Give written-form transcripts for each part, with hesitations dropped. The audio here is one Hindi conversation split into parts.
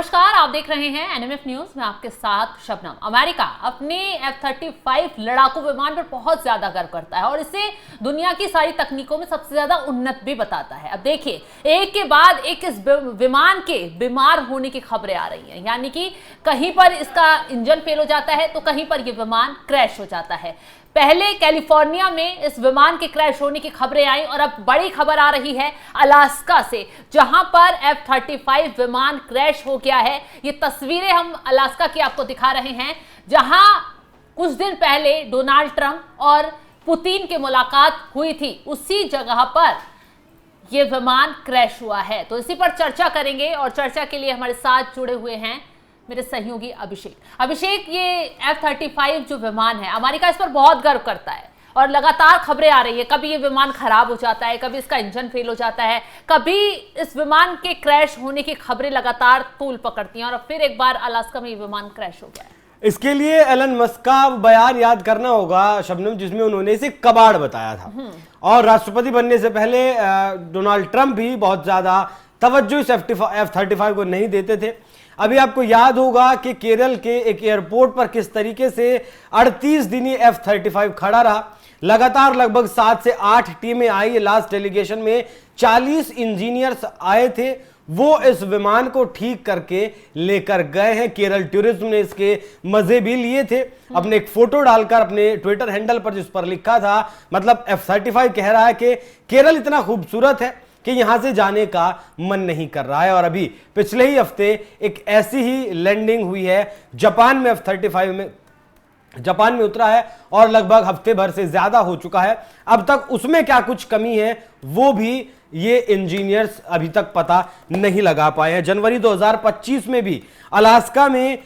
नमस्कार, आप देख रहे हैं एनएमएफ न्यूज में आपके साथ शबनम। अमेरिका अपने F-35 लड़ाकू विमान पर बहुत ज्यादा गर्व करता है और इसे दुनिया की सारी तकनीकों में सबसे ज्यादा उन्नत भी बताता है। अब देखिए, एक के बाद एक इस विमान के बीमार होने की खबरें आ रही हैं, यानी कि कहीं पर इसका इंजन फेल हो जाता है तो कहीं पर यह विमान क्रैश हो जाता है। पहले कैलिफोर्निया में इस विमान के क्रैश होने की खबरें आई और अब बड़ी खबर आ रही है अलास्का से, जहां पर F-35 विमान क्रैश हो गया है। ये तस्वीरें हम अलास्का की आपको दिखा रहे हैं, जहां कुछ दिन पहले डोनाल्ड ट्रंप और पुतिन की मुलाकात हुई थी। उसी जगह पर यह विमान क्रैश हुआ है। तो इसी पर चर्चा करेंगे और चर्चा के लिए हमारे साथ जुड़े हुए हैं मेरे सहयोगी अभिषेक। ये F-35 जो विमान है, अमेरिका इस पर बहुत गर्व करता है और लगातार खबरें आ रही है। कभी ये विमान खराब हो जाता है, कभी इसका इंजन फेल हो जाता है, कभी इस विमान के क्रैश होने की खबरें लगातार तूल पकड़ती हैं और अब फिर एक बार अलास्का में ये विमान क्रैश हो गया है। इसके लिए एलन मस्क का बयान याद करना होगा शबनम, जिसमें उन्होंने इसे कबाड़ बताया था। और राष्ट्रपति बनने से पहले डोनाल्ड ट्रंप भी बहुत ज्यादा तवज्जो इस F-35 को नहीं देते थे। अभी आपको याद होगा कि केरल के एक एयरपोर्ट पर किस तरीके से 38 दिन ये F-35 खड़ा रहा। लगातार लगभग 7 से 8 टीमें आई। लास्ट डेलीगेशन में 40 इंजीनियर्स आए थे, वो इस विमान को ठीक करके लेकर गए हैं। केरल टूरिज्म ने इसके मजे भी लिए थे। अपने एक फोटो डालकर अपने ट्विटर हैंडल पर, जिस पर लिखा था, मतलब F-35 कह रहा है कि केरल इतना खूबसूरत है कि यहां से जाने का मन नहीं कर रहा है। और अभी पिछले ही हफ्ते एक ऐसी ही लैंडिंग हुई है जापान में, F-35 में जापान में उतरा है और लगभग हफ्ते भर से ज्यादा हो चुका है। अब तक उसमें क्या कुछ कमी है वो भी ये इंजीनियर्स अभी तक पता नहीं लगा पाए हैं। जनवरी 2025 में भी अलास्का में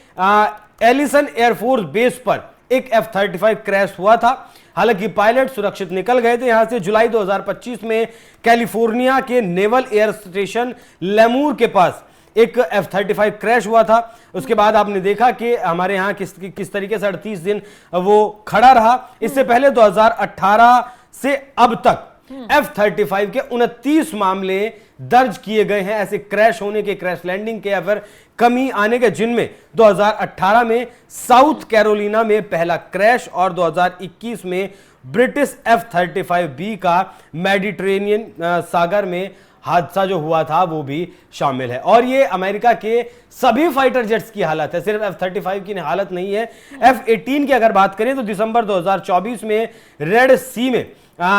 एलिसन एयरफोर्स बेस पर एक F-35 क्रैश हुआ था। हालांकि पायलट सुरक्षित निकल गए थे यहां से। जुलाई 2025 में कैलिफोर्निया के नेवल एयर स्टेशन लेमूर के पास एक F-35 क्रैश हुआ था। उसके बाद आपने देखा कि हमारे यहाँ किस तरीके से 38 दिन वो खड़ा रहा। इससे पहले 2018 से अब तक F-35 के 29 मामले दर्ज किए गए हैं, ऐसे क्रैश होने के, क्रैश लैंडिंग के या फिर कमी आने के, जिनमें 2018 में साउथ कैरोलिना में पहला क्रैश और 2021 में ब्रिटिश F-35B का मेडिटेरेनियन सागर में हादसा जो हुआ था वो भी शामिल है। और ये अमेरिका के सभी फाइटर जेट्स की हालत है, सिर्फ F-35 की हालत नहीं है। F-18 की अगर बात करें तो दिसंबर 2024 में रेड सी में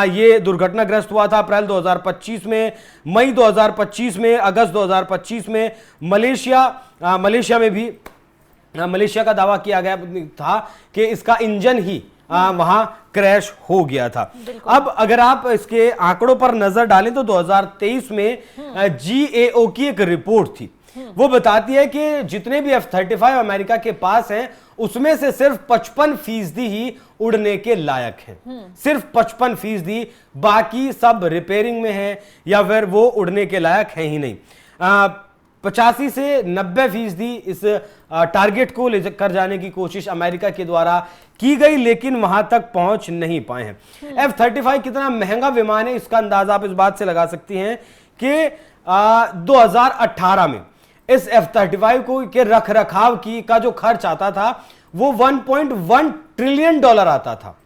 ये दुर्घटनाग्रस्त हुआ था। अप्रैल 2025 में, मई 2025 में, अगस्त 2025 में मलेशिया में भी मलेशिया का दावा किया गया था कि इसका इंजन ही वहां क्रैश हो गया था। अब अगर आप इसके आंकड़ों पर नजर डालें तो 2023 में GAO की एक रिपोर्ट थी, वो बताती है कि जितने भी F-35 अमेरिका के पास हैं उसमें से सिर्फ 55% ही उड़ने के लायक हैं। सिर्फ 55%, बाकी सब रिपेयरिंग में है या फिर वो उड़ने के लायक है ही नहीं। 85 से 90% इस टारगेट को लेकर जाने की कोशिश अमेरिका के द्वारा की गई, लेकिन वहां तक पहुंच नहीं पाए हैं। F-35 कितना महंगा विमान है इसका अंदाजा आप इस बात से लगा सकती हैं कि 2018 में इस F-35 को के रख रखाव का जो खर्च आता था वो $1.1 ट्रिलियन आता था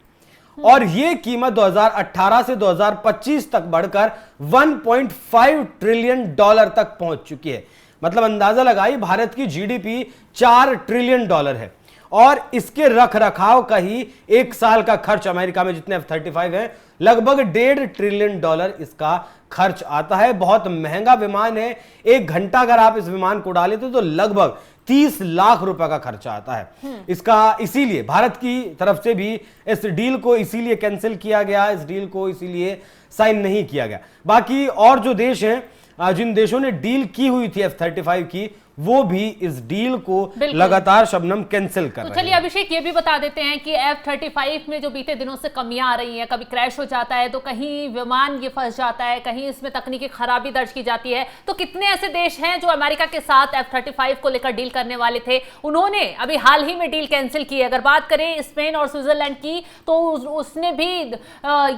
और ये कीमत 2018 से 2025 तक बढ़कर $1.5 ट्रिलियन तक पहुंच चुकी है। मतलब अंदाजा लगाई, भारत की GDP $4 ट्रिलियन है और इसके रख रखाव का ही एक साल का खर्च अमेरिका में जितने F-35 है लगभग $1.5 ट्रिलियन इसका खर्च आता है। बहुत महंगा विमान है। 1 घंटा अगर आप इस विमान को डालें तो लगभग 30 लाख रुपए का खर्चा आता है इसका। इसीलिए भारत की तरफ से भी इस डील को इसीलिए कैंसिल किया गया, इस डील को इसीलिए साइन नहीं किया गया। बाकी और जो देश हैं, जिन देशों ने डील की हुई थी F-35 की, वो भी इस डील को लगातार शबनम कैंसिल कर रहे हैं। चलिए अभिषेक, ये भी बता देते हैं कि F-35 में जो बीते दिनों से कमियां आ रही हैं, कभी क्रैश हो जाता है तो कहीं विमान ये फंस जाता है, कहीं इसमें तकनीकी खराबी दर्ज की जाती है। तो कितने ऐसे देश हैं जो अमेरिका के साथ F-35 को लेकर डील करने वाले थे, उन्होंने अभी हाल ही में डील कैंसिल की है। अगर बात करें स्पेन और स्विट्जरलैंड की तो उसने भी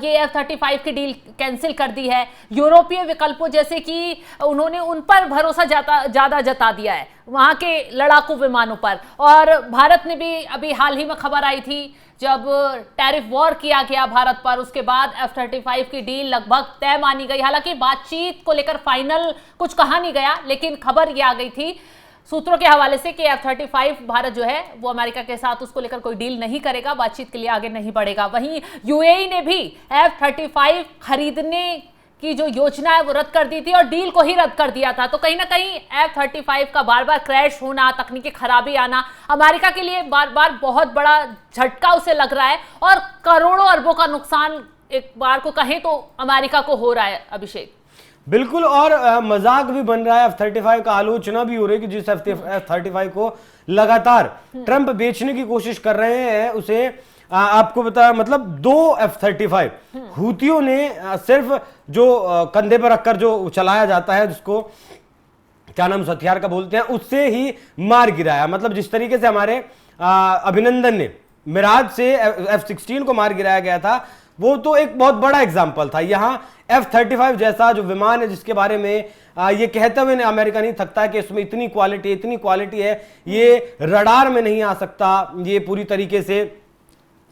ये F-35 की डील कैंसिल कर दी है। यूरोपीय विकल्पों जैसे कि उन्होंने उन पर भरोसा ज्यादा जता दिया दिया है वहां के लड़ाकू विमानों पर। और भारत ने भी अभी हाल ही में खबर आई थी जब टैरिफ वॉर किया गया भारत पर, उसके बाद F-35 की डील लगभग तय मानी गई। हालांकि बातचीत को लेकर फाइनल कुछ कहा नहीं गया, लेकिन खबर ये आ गई थी सूत्रों के हवाले से कि F-35 भारत जो है वो अमेरिका के साथ उसको लेकर कोई डील नहीं करेगा, बातचीत के लिए आगे नहीं बढ़ेगा। वहीं यूएई ने भी F-35 खरीदने की जो योजना है वो रद्द कर दी थी और डील को ही रद्द कर दिया था। तो कहीं ना कहीं F-35 का बार बार क्रैश होना, तकनीकी खराबी आना अमेरिका के लिए बार बार बहुत बड़ा झटका उसे लग रहा है और करोड़ों अरबों का नुकसान एक बार को कहें तो अमेरिका को हो रहा है। अभिषेक बिल्कुल, और मजाक भी बन रहा है F-35 का, आलोचना भी हो रही है कि जिस F-35 को लगातार ट्रंप बेचने की कोशिश कर रहे हैं उसे आपको बता मतलब 2 F-35 हूतियों ने सिर्फ जो कंधे पर रखकर जो चलाया जाता है जिसको क्या नाम हथियार का बोलते हैं उससे ही मार गिराया। मतलब जिस तरीके से हमारे अभिनंदन ने मिराज से F-16 को मार गिराया गया था वो तो एक बहुत बड़ा एग्जाम्पल था। यहाँ F-35 जैसा जो विमान है जिसके बारे में ये कहते हुए अमेरिका नहीं थकता कि इसमें इतनी क्वालिटी है, ये रडार में नहीं आ सकता, ये पूरी तरीके से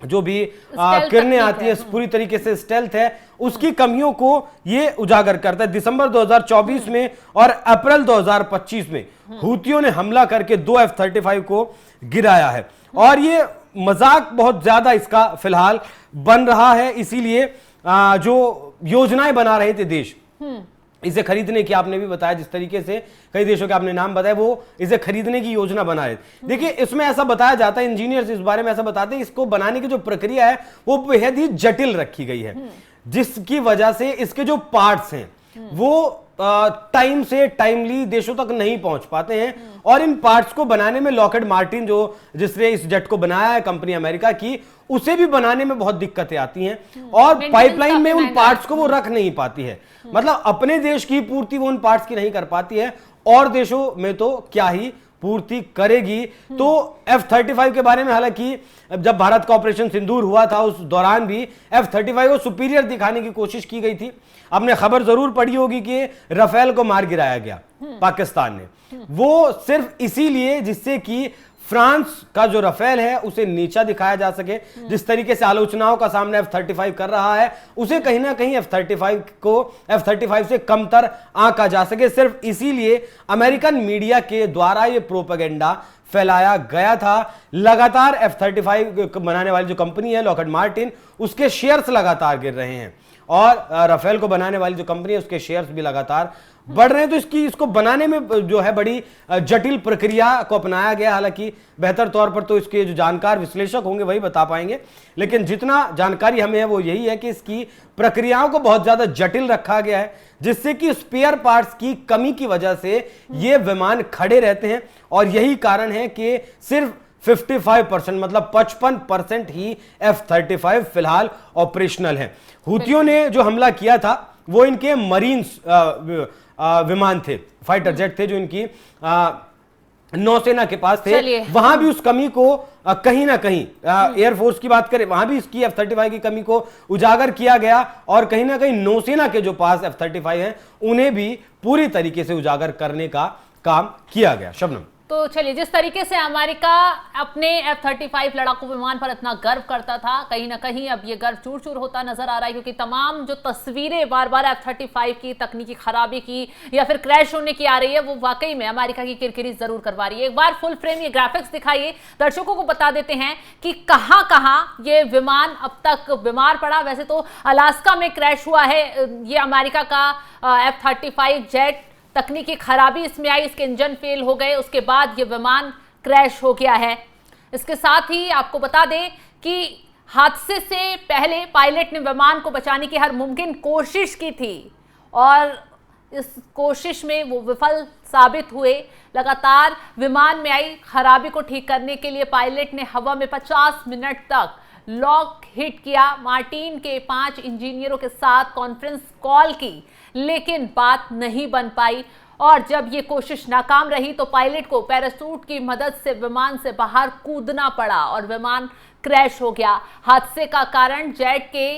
जो भी किरणें आती है पूरी तरीके से स्टेल्थ है, उसकी कमियों को ये उजागर करता है। दिसंबर 2024 में और अप्रैल 2025 में हूतियों ने हमला करके 2 F-35 को गिराया है और ये मजाक बहुत ज्यादा इसका फिलहाल बन रहा है। इसीलिए जो योजनाएं बना रहे थे देश इसे खरीदने की, आपने भी बताया जिस तरीके से कई देशों के आपने नाम बताए, वो इसे खरीदने की योजना बना रहे थे। देखिए इसमें ऐसा बताया जाता है, इंजीनियर्स इस बारे में ऐसा बताते हैं इसको बनाने की जो प्रक्रिया है वो बेहद ही जटिल रखी गई है, जिसकी वजह से इसके जो पार्ट्स हैं वो टाइम से टाइमली देशों तक नहीं पहुंच पाते हैं और इन पार्ट्स को बनाने में लॉकहीड मार्टिन जिसने इस जेट को बनाया है कंपनी अमेरिका की, उसे भी बनाने में बहुत दिक्कतें आती हैं और पाइपलाइन में उन पार्ट्स को वो रख नहीं पाती है। मतलब अपने देश की पूर्ति वो उन पार्ट्स की नहीं कर पाती है और देशों में तो क्या ही पूर्ति करेगी। तो F-35 के बारे में हालांकि जब भारत का ऑपरेशन सिंदूर हुआ था उस दौरान भी F-35 को सुपीरियर दिखाने की कोशिश की गई थी। आपने खबर जरूर पढ़ी होगी कि राफेल को मार गिराया गया पाकिस्तान ने, वो सिर्फ इसीलिए जिससे कि फ्रांस का जो राफेल है उसे नीचा दिखाया जा सके। जिस तरीके से आलोचनाओं का सामना F-35 कर रहा है उसे कहीं ना कहीं F-35 से कमतर आंका जा सके। सिर्फ इसीलिए अमेरिकन मीडिया के द्वारा यह प्रोपेगेंडा फैलाया गया था। लगातार F-35 बनाने वाली जो कंपनी है लॉकहीड मार्टिन, उसके शेयर्स लगातार गिर रहे हैं और राफेल को बनाने वाली जो कंपनी है उसके शेयर्स भी लगातार बढ़ रहे हैं। तो इसको बनाने में जो है बड़ी जटिल प्रक्रिया को अपनाया गया। हालांकि बेहतर तौर पर तो इसके जो जानकार विश्लेषक होंगे वही बता पाएंगे, लेकिन जितना जानकारी हमें है वो यही है कि इसकी प्रक्रियाओं को बहुत ज्यादा जटिल रखा गया है, जिससे कि स्पेयर पार्ट्स की कमी की वजह से ये विमान खड़े रहते हैं और यही कारण है कि सिर्फ 55% मतलब 55% ही F-35 फिलहाल ऑपरेशनल है। हूतियों ने जो हमला किया था वो इनके मरीन्स विमान थे, फाइटर जेट थे जो इनकी नौसेना के पास थे। वहां भी उस कमी को कहीं ना कहीं एयरफोर्स की बात करें वहां भी इसकी F-35 की कमी को उजागर किया गया और कहीं ना कहीं नौसेना के जो पास F-35 हैं उन्हें भी पूरी तरीके से उजागर करने का काम किया गया। शबनम, तो चलिए, जिस तरीके से अमेरिका अपने F-35 लड़ाकू विमान पर इतना गर्व करता था, कहीं ना कहीं अब ये गर्व चूर चूर होता नजर आ रहा है, क्योंकि तमाम जो तस्वीरें बार बार F-35 की तकनीकी खराबी की या फिर क्रैश होने की आ रही है वो वाकई में अमेरिका की किरकिरी जरूर करवा रही है। एक बार फुल फ्रेम ये ग्राफिक्स दिखाइए, दर्शकों को बता देते हैं कि कहां कहां ये विमान अब तक बीमार पड़ा। वैसे तो अलास्का में क्रैश हुआ है ये अमेरिका का F-35 जेट, तकनीकी खराबी इसमें आई, इसके इंजन फेल हो गए, उसके बाद ये विमान क्रैश हो गया है। इसके साथ ही आपको बता दें कि हादसे से पहले पायलट ने विमान को बचाने की हर मुमकिन कोशिश की थी और इस कोशिश में वो विफल साबित हुए। लगातार विमान में आई खराबी को ठीक करने के लिए पायलट ने हवा में 50 मिनट तक लॉकहीड किया, मार्टिन के 5 इंजीनियरों के साथ कॉन्फ्रेंस कॉल की, लेकिन बात नहीं बन पाई और जब ये कोशिश नाकाम रही तो पायलट को पैराशूट की मदद से विमान से बाहर कूदना पड़ा और विमान क्रैश हो गया। हादसे का कारण जेट के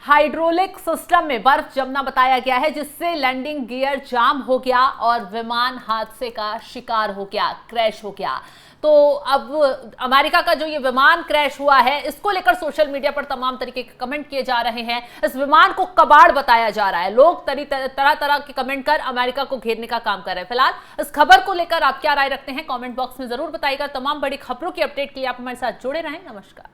हाइड्रोलिक सिस्टम में बर्फ जमना बताया गया है, जिससे लैंडिंग गियर जाम हो गया और विमान हादसे का शिकार हो गया, क्रैश हो गया। तो अब अमेरिका का जो ये विमान क्रैश हुआ है, इसको लेकर सोशल मीडिया पर तमाम तरीके के कमेंट किए जा रहे हैं। इस विमान को कबाड़ बताया जा रहा है। लोग तरह तरह के कमेंट कर अमेरिका को घेरने का काम कर रहे हैं। फिलहाल इस खबर को लेकर आप क्या राय रखते हैं, कमेंट बॉक्स में जरूर बताइएगा। तमाम बड़ी खबरों की अपडेट के लिए आप हमारे साथ जुड़े रहें। नमस्कार।